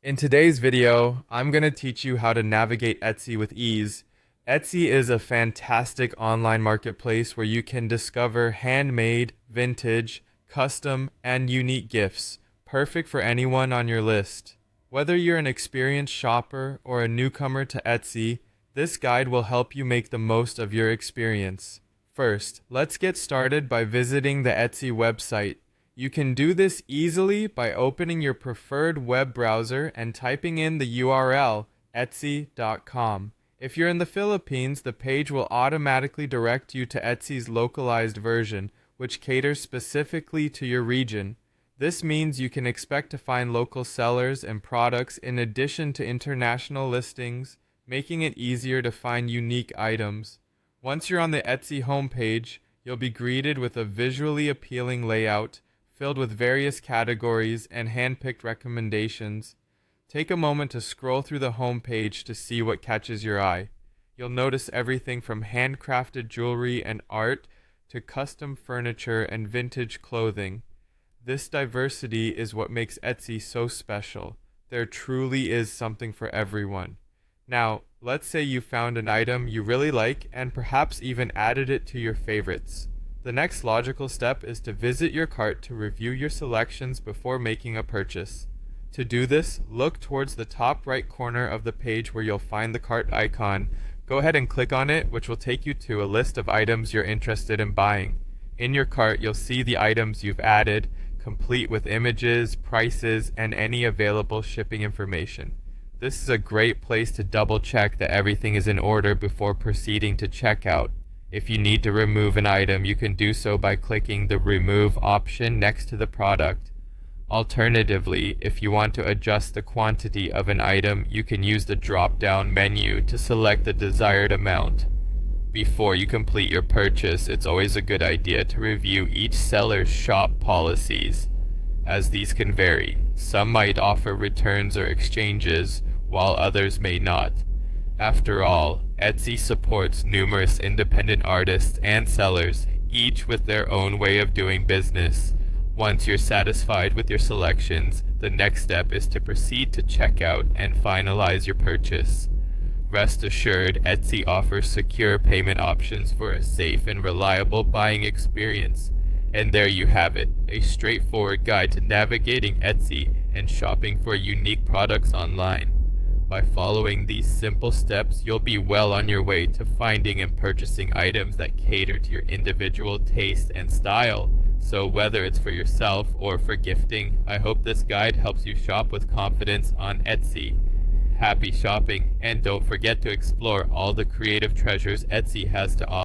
In today's video, I'm going to teach you how to navigate Etsy with ease. Etsy is a fantastic online marketplace where you can discover handmade, vintage, custom, and unique gifts, perfect for anyone on your list. Whether you're an experienced shopper or a newcomer to Etsy, this guide will help you make the most of your experience. First, let's get started by visiting the Etsy website. You can do this easily by opening your preferred web browser and typing in the URL etsy.com. If you're in the Philippines, the page will automatically direct you to Etsy's localized version, which caters specifically to your region. This means you can expect to find local sellers and products in addition to international listings, making it easier to find unique items. Once you're on the Etsy homepage, you'll be greeted with a visually appealing layout filled with various categories and hand-picked recommendations. Take a moment to scroll through the homepage to see what catches your eye. You'll notice everything from handcrafted jewelry and art to custom furniture and vintage clothing. This diversity is what makes Etsy so special. There truly is something for everyone. Now, let's say you found an item you really like and perhaps even added it to your favorites. The next logical step is to visit your cart to review your selections before making a purchase. To do this, look towards the top right corner of the page where you'll find the cart icon. Go ahead and click on it, which will take you to a list of items you're interested in buying. In your cart, you'll see the items you've added, complete with images, prices, and any available shipping information. This is a great place to double check that everything is in order before proceeding to checkout. If you need to remove an item, you can do so by clicking the Remove option next to the product. Alternatively, if you want to adjust the quantity of an item, you can use the drop-down menu to select the desired amount. Before you complete your purchase, it's always a good idea to review each seller's shop policies, as these can vary. Some might offer returns or exchanges, while others may not. After all, Etsy supports numerous independent artists and sellers, each with their own way of doing business. Once you're satisfied with your selections, the next step is to proceed to checkout and finalize your purchase. Rest assured, Etsy offers secure payment options for a safe and reliable buying experience. And there you have it, a straightforward guide to navigating Etsy and shopping for unique products online. By following these simple steps, you'll be well on your way to finding and purchasing items that cater to your individual taste and style. So whether it's for yourself or for gifting, I hope this guide helps you shop with confidence on Etsy. Happy shopping, and don't forget to explore all the creative treasures Etsy has to offer.